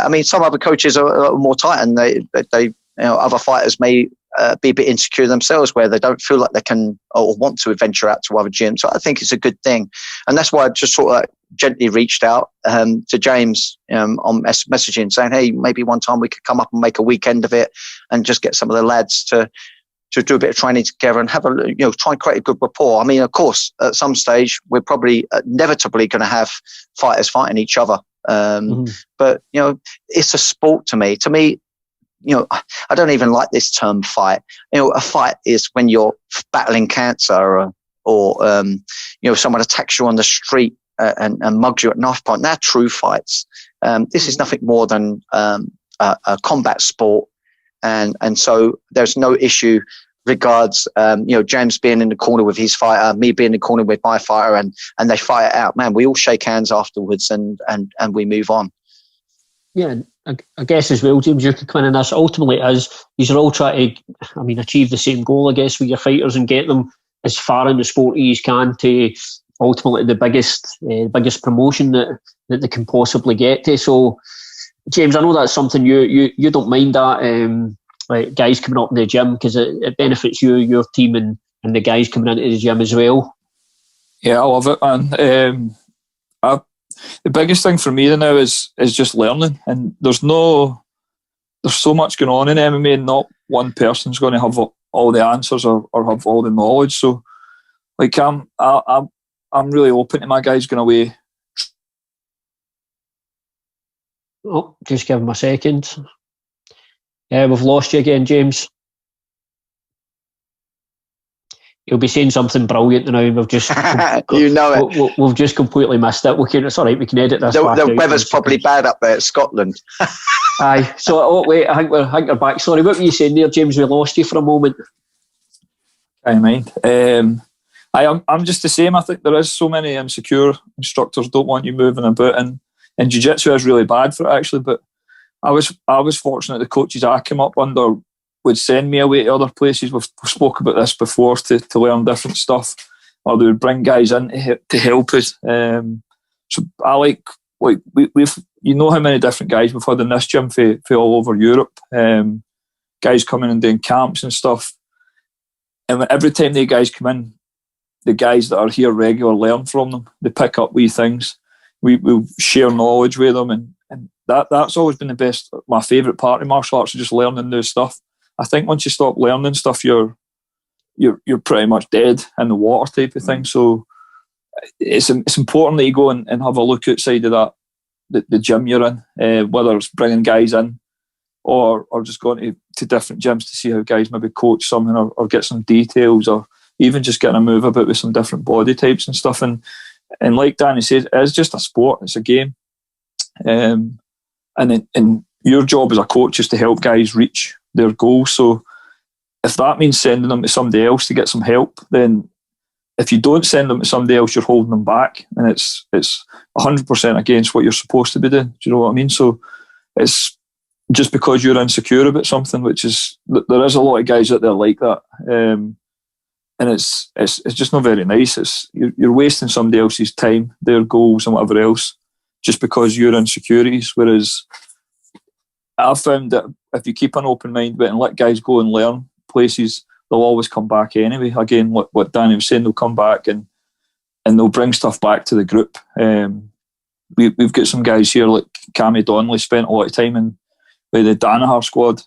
mean, some other coaches are a little more tight, and they other fighters may be a bit insecure themselves, where they don't feel like they can or want to venture out to other gyms. So I think it's a good thing, and that's why I just sort of gently reached out to James on messaging, saying, "Hey, maybe one time we could come up and make a weekend of it, and just get some of the lads to do a bit of training together and have try and create a good rapport." I mean, of course, at some stage we're probably inevitably going to have fighters fighting each other. But it's a sport to me. I don't even like this term fight. A fight is when you're battling cancer or someone attacks you on the street and mugs you at knife point. They're true fights. This is nothing more than a combat sport. And so there's no issue regards, James being in the corner with his fighter, me being in the corner with my fighter, and they fight it out. Man, we all shake hands afterwards and we move on. Yeah, I guess as well, James, you're coming in this ultimately as you're all trying to, achieve the same goal, I guess, with your fighters and get them as far in the sport as you can to ultimately the biggest promotion that they can possibly get to. So, James, I know that's something you don't mind that. Like guys coming up in the gym, because it benefits you, your team, and the guys coming into the gym as well. Yeah, I love it, man. The biggest thing for me now is just learning, and there's so much going on in MMA, and not one person's going to have all the answers or have all the knowledge. So, like, I'm really open to my guys going away. Oh, just give him a second. We've lost you again, James. You'll be saying something brilliant now, and we've just we've just completely missed it. It's all right. We can edit this. The weather's probably bad up there at Scotland. Aye. So, wait. I think we're back. Sorry, what were you saying there, James? We lost you for a moment. I mind. I'm just the same. I think there is so many insecure instructors don't want you moving about, and jiu-jitsu is really bad for it, actually. But I was fortunate the coaches I came up under would send me away to other places. We've spoke about this before to learn different stuff, or they would bring guys in to help us. So I like we've how many different guys we've had in this gym for all over Europe. Guys coming and doing camps and stuff, and every time the guys come in, the guys that are here regular learn from them. They pick up wee things. We share knowledge with them, and that's always been the best. My favourite part of martial arts is just learning new stuff. I think once you stop learning stuff, you're pretty much dead in the water type of thing. So it's important that you go and have a look outside of the gym you're in, whether it's bringing guys in or just going to different gyms to see how guys maybe coach something or get some details, or even just getting a move about with some different body types and stuff. And like Danny says, it's just a sport. It's a game. And your job as a coach is to help guys reach their goals. So if that means sending them to somebody else to get some help, then if you don't send them to somebody else, you're holding them back, and it's 100% against what you're supposed to be doing. Do you know what I mean? So it's just because you're insecure about something, which is, there is a lot of guys out there like that, and it's just not very nice. You're wasting somebody else's time, their goals and whatever else, just because you're insecurities. Whereas I've found that if you keep an open mind and let guys go and learn places, they'll always come back anyway. Again, what Danny was saying, they'll come back and they'll bring stuff back to the group. We've got some guys here like Cammy Donnelly spent a lot of time with the Danaher squad.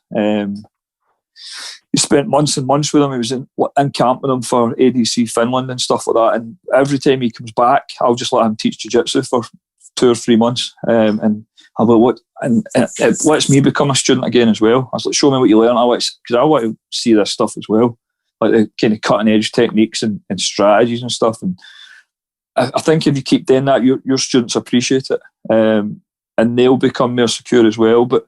He spent months and months with them. He was in camp with them for ADC Finland and stuff like that. And every time he comes back, I'll just let him teach jiu-jitsu for 2 or 3 months. And it lets me become a student again as well. I was like, show me what you learn. Because I want to see this stuff as well, like the kind of cutting edge techniques and strategies and stuff. And I think if you keep doing that, your students appreciate it, and they'll become more secure as well. But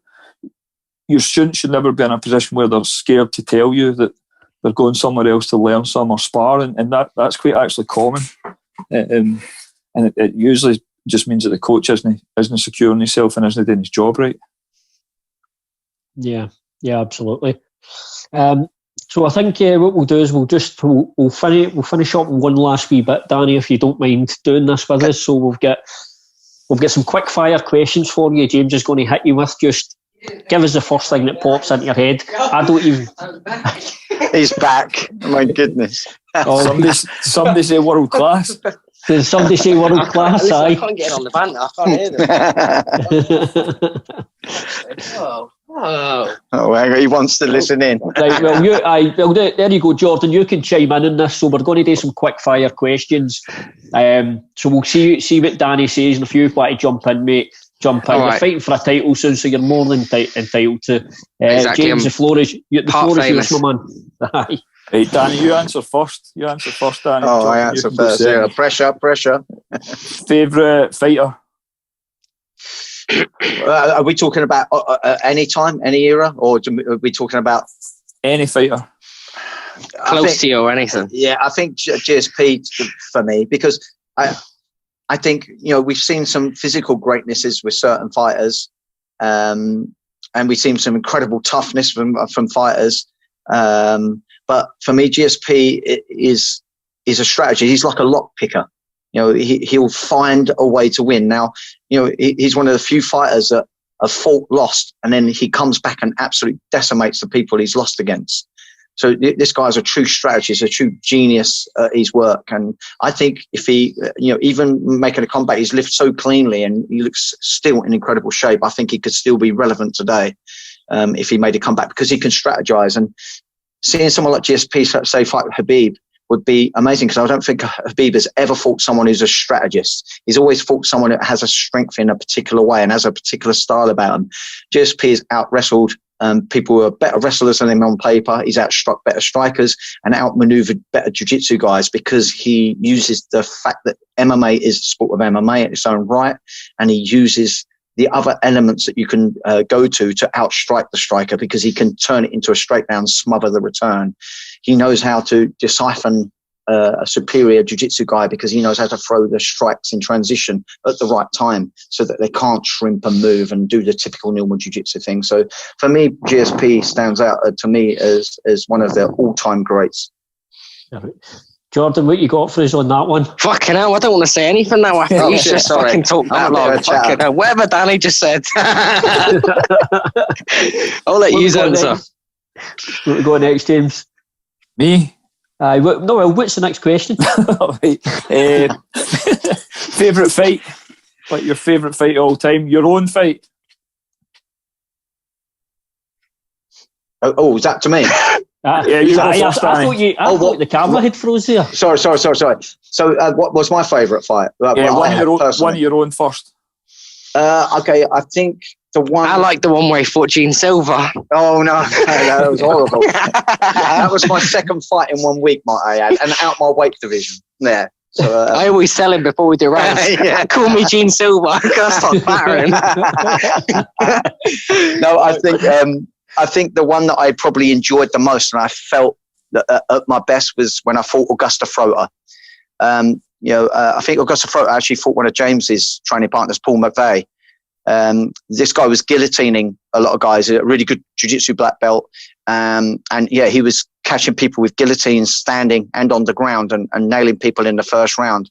your students should never be in a position where they're scared to tell you that they're going somewhere else to learn some or spar, and that's quite actually common. And it usually just means that the coach isn't secure in himself and isn't doing his job right. Yeah, absolutely. So I think what we'll do is we'll finish up with one last wee bit, Danny, if you don't mind doing this with us. So we've got some quick fire questions for you. James is going to hit you with. Just give us the first thing that pops into your head. I don't even. He's back. My goodness. Somebody say world class. Did somebody say world class? I can't get on the banter. I can't hear them. Oh, hang on, he wants to listen in. Right, well, there you go, Jordan. You can chime in on this. So we're going to do some quick fire questions. So we'll see what Danny says, and if you want to jump in, mate, jump in. You're fighting for a title soon, so you're more than entitled to. Exactly. James, the floor is yours, my man. Right, Danny, you answer first. Danny. Oh, I answer first. Yeah, pressure. Favourite fighter? Are we talking about any time, any era, or are we talking about any fighter? Close to you or anything? Yeah, I think GSP for me, because I think, we've seen some physical greatnesses with certain fighters, and we've seen some incredible toughness from fighters. But for me, GSP is a strategy. He's like a lock picker. He'll find a way to win. Now, he's one of the few fighters that have fought, lost, and then he comes back and absolutely decimates the people he's lost against. So this guy's a true strategist, a true genius at his work. And I think if he, even making a comeback, he's lived so cleanly and he looks still in incredible shape. I think he could still be relevant today if he made a comeback, because he can strategize. And seeing someone like GSP, say, fight Khabib would be amazing, because I don't think Khabib has ever fought someone who's a strategist. He's always fought someone that has a strength in a particular way and has a particular style about him. GSP has out-wrestled people who are better wrestlers than him on paper. He's outstruck better strikers and outmaneuvered better jiu-jitsu guys, because he uses the fact that MMA is the sport of MMA in its own right, and he uses the other elements that you can go to outstrike the striker, because he can turn it into a straight down, smother the return. He knows how to decipher a superior jiu-jitsu guy, because he knows how to throw the strikes in transition at the right time so that they can't shrimp and move and do the typical normal jiu-jitsu thing. So for me, GSP stands out to me as one of the all-time greats. Jordan, what you got for us on that one? Fucking hell, I don't want to say anything now after he's just fucking talked that long. Fucking hell, whatever Danny just said. I'll let you answer. Go next, James. Me? What's the next question? Favourite fight? Like your favourite fight of all time? Your own fight? Oh, is that to me? Yeah, you go first, I thought the camera had froze there. Sorry. So, what was my favourite fight? One of your own first. Okay, I think the one. I like the one where he fought Gene Silva. Oh no, that was horrible. That was my second fight in 1 week, might I add, and out my weight division. Yeah. So, I always tell him before we do rounds. Yeah. Call me Gene Silva. I can't stop battering. No, I think the one that I probably enjoyed the most and I felt that, at my best was when I fought Augusta Frota. I think Augusta Frota actually fought one of James's training partners, Paul McVeigh. This guy was guillotining a lot of guys, a really good jiu-jitsu black belt. He was catching people with guillotines standing and on the ground and nailing people in the first round.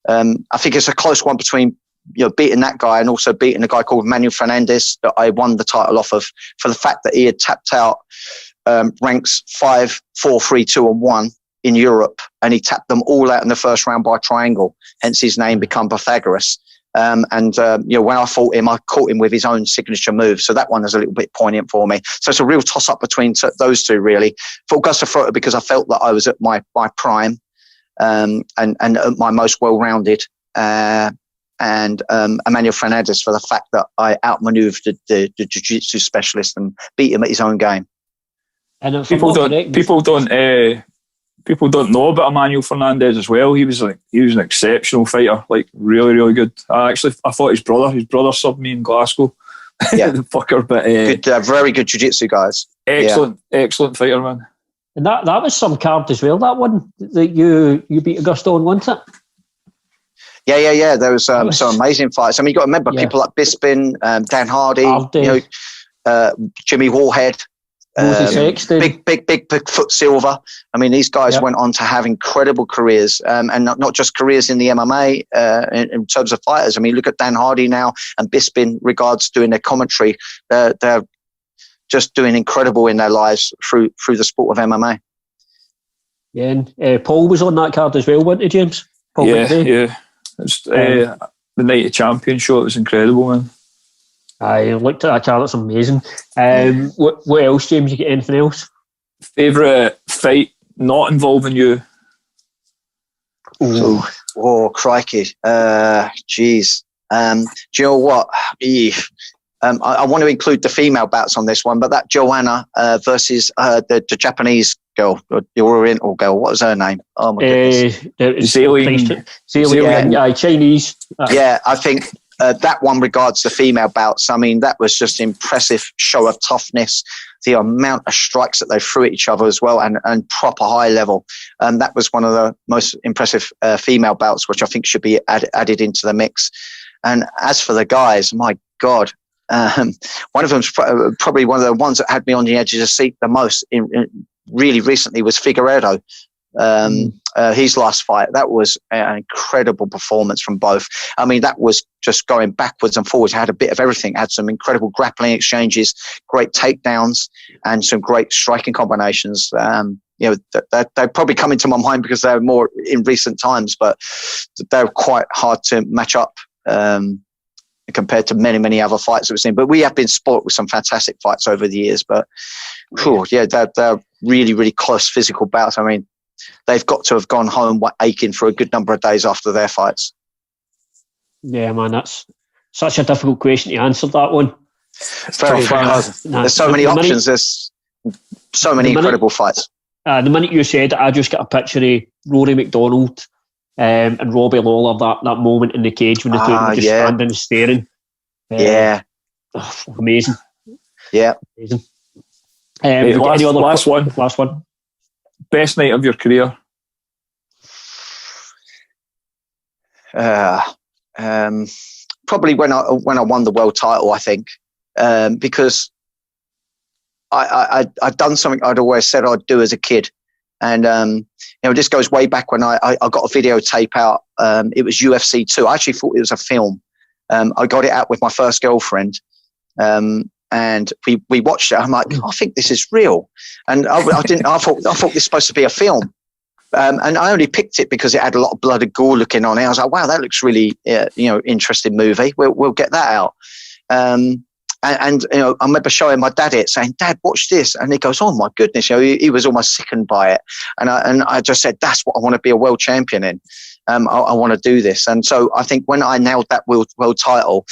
I think it's a close one between beating that guy and also beating a guy called Manuel Fernandez that I won the title off of, for the fact that he had tapped out ranks 5, 4, 3, 2 and 1 in Europe, and he tapped them all out in the first round by triangle, hence his name become Pythagoras. When I fought him, I caught him with his own signature move, so that one is a little bit poignant for me. So it's a real toss-up between those two, really. For Augusta Frota, because I felt that I was at my prime and at my most well-rounded, and Emmanuel Fernandez for the fact that I outmaneuvered the jiu-jitsu specialist and beat him at his own game. And people don't know about Emmanuel Fernandez as well. He was an exceptional fighter, like really, really good. I fought his brother. His brother subbed me in Glasgow. Yeah, the fucker. But good, very good jiu-jitsu guys. Excellent fighter, man. And that was some card as well. That one that you beat Augusta on, wasn't it? Yeah. There was some amazing fights. I mean, you got to remember people like Bisping, Dan Hardy, Jimmy Warhead. Big foot Silver. I mean, these guys went on to have incredible careers, and not just careers in the MMA in terms of fighters. I mean, look at Dan Hardy now and Bisping, regards doing their commentary. They're just doing incredible in their lives through the sport of MMA. Yeah, and Paul was on that card as well, wasn't he, James? Paul yeah. It's, the night of champion show, it was incredible, man. I looked at that card, it's amazing. What else, James? You get anything else? Favourite fight not involving you? Oh, crikey. Jeez. Do you know what? I want to include the female bouts on this one, but that Joanna versus the Japanese girl, the Oriental girl, what was her name? Oh my goodness. Zhilliang, Chinese. Yeah, I think that one regards the female bouts. I mean, that was just an impressive show of toughness, the amount of strikes that they threw at each other as well, and proper high level. That was one of the most impressive female bouts, which I think should be added into the mix. And as for the guys, my God, one of them's probably one of the ones that had me on the edge of the seat the most really recently was Figueiredo. His last fight, that was an incredible performance from both. I mean, that was just going backwards and forwards. It had a bit of everything. It had some incredible grappling exchanges, great takedowns, and some great striking combinations. They probably come into my mind because they're more in recent times, but they're quite hard to match up compared to many other fights that we've seen. But we have been spoilt with some fantastic fights over the years. But they're really close physical bouts. I mean, they've got to have gone home aching for a good number of days after their fights. Yeah, man, that's such a difficult question to answer, that one. Very there's so many options. There's so many incredible fights. The minute you said it, I just got a picture of Rory McDonald and Robbie Lawler, that moment in the cage when the two were just standing and staring. Amazing. Yeah. Amazing. Last one. Best night of your career? Probably when I won the world title, I think, because I'd done something I'd always said I'd do as a kid. And, this goes way back when I got a videotape out. It was UFC 2. I actually thought it was a film. I got it out with my first girlfriend. And we watched it. I'm like, I think this is real. And I thought this was supposed to be a film. And I only picked it because it had a lot of blood and gore looking on it. I was like, wow, that looks really, interesting movie. We'll get that out. And I remember showing my dad it, saying, Dad, watch this. And he goes, oh my goodness. He was almost sickened by it. And I just said, that's what I want to be a world champion in. I want to do this. And so I think when I nailed that world title,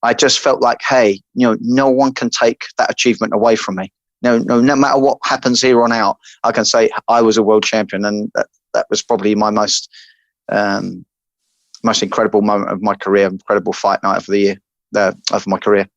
I just felt like, hey, no one can take that achievement away from me. No matter what happens here on out, I can say I was a world champion. And that was probably my most incredible moment of my career, incredible fight night of the year, of my career.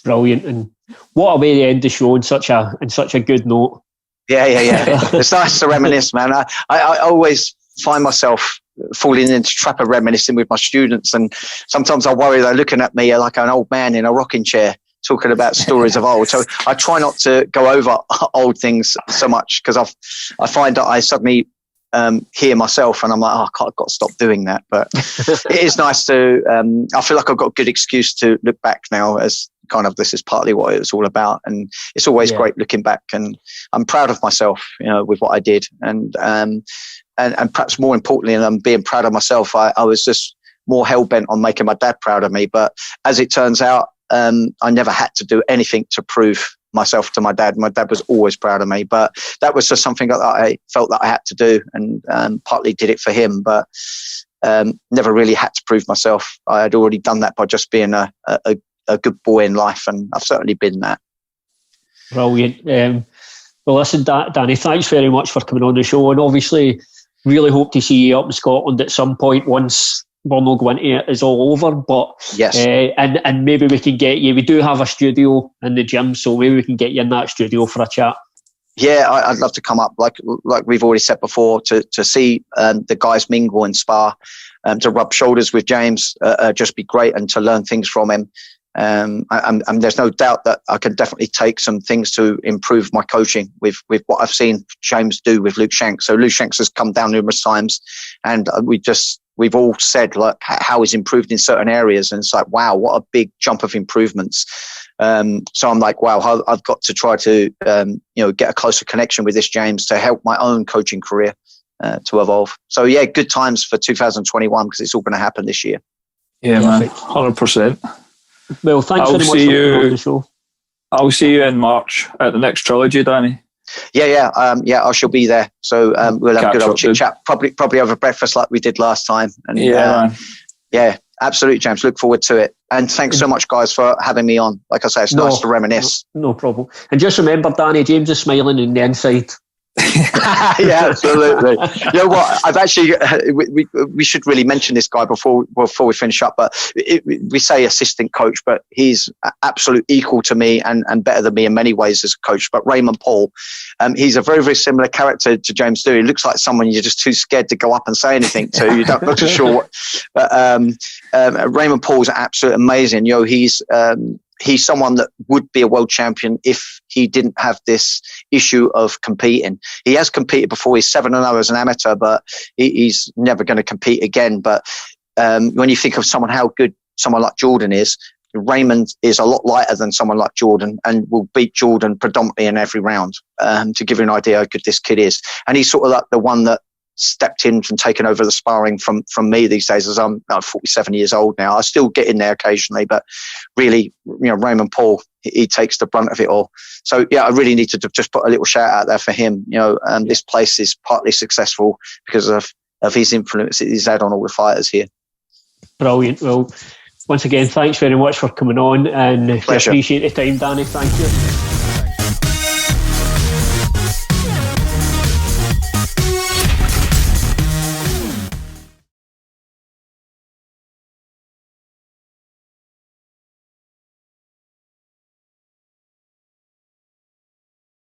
Brilliant. And what a way to end the show on such a good note. Yeah. It's nice to reminisce, man. I always find myself falling into the trap of reminiscing with my students, and sometimes I worry they're looking at me like an old man in a rocking chair talking about stories of old. So I try not to go over old things so much, because I find that I suddenly hear myself and I'm like, I've got to stop doing that. But it is nice to I feel like I've got a good excuse to look back now, as kind of this is partly what it was all about. And it's always great looking back, and I'm proud of myself, with what I did. And perhaps more importantly than being proud of myself, I was just more hell-bent on making my dad proud of me. But as it turns out, I never had to do anything to prove myself to my dad. My dad was always proud of me, but that was just something that I felt that I had to do, and partly did it for him, but never really had to prove myself. I had already done that by just being a good boy in life, and I've certainly been that. Brilliant. Well, listen, Danny, thanks very much for coming on the show, and obviously really hope to see you up in Scotland at some point once we're not going to it is all over. But yes, and maybe we can get you. We do have a studio in the gym, so maybe we can get you in that studio for a chat. Yeah, I'd love to come up, like we've already said before, to see the guys mingle and spar, to rub shoulders with James, just be great, and to learn things from him. And there's no doubt that I can definitely take some things to improve my coaching with what I've seen James do with Luke Shanks. So Luke Shanks has come down numerous times, and we've all said like how he's improved in certain areas, and it's like, wow, what a big jump of improvements. So I'm like, wow, I've got to try to get a closer connection with this James to help my own coaching career to evolve. So yeah, good times for 2021 because it's all going to happen this year. Yeah, man, 100%. Well, thanks very much for coming on the show. I'll see you in March at the next trilogy, Danny. Yeah, I shall be there. So we'll have a good old chit chat, probably over breakfast like we did last time. And man. Yeah, absolutely, James. Look forward to it. And thanks so much, guys, for having me on. Like I say, it's nice to reminisce. No problem. And just remember, Danny, James is smiling on the inside. Yeah, absolutely. You know what? I've actually we should really mention this guy before we finish up. But we say assistant coach, but he's absolute equal to me and better than me in many ways as a coach. But Raymond Paul, he's a very, very similar character to James Dewey. He looks like someone you're just too scared to go up and say anything to. You don't look too sure what. But Raymond Paul's absolutely amazing. You know, he's someone that would be a world champion if he didn't have this issue of competing. He has competed before. He's 7-0 as an amateur, but he's never going to compete again. But when you think of how good someone like Jordan is, Raymond is a lot lighter than someone like Jordan and will beat Jordan predominantly in every round, to give you an idea how good this kid is. And he's sort of like the one that stepped in and taken over the sparring from me these days, as I'm 47 years old now. I still get in there occasionally, but really, Raymond Paul, he takes the brunt of it all. So yeah, I really need to just put a little shout out there for him. This place is partly successful because of his influence he's had on all the fighters here. Brilliant. Well, once again, thanks very much for coming on, and Pleasure. appreciate the time, Danny. Thank you.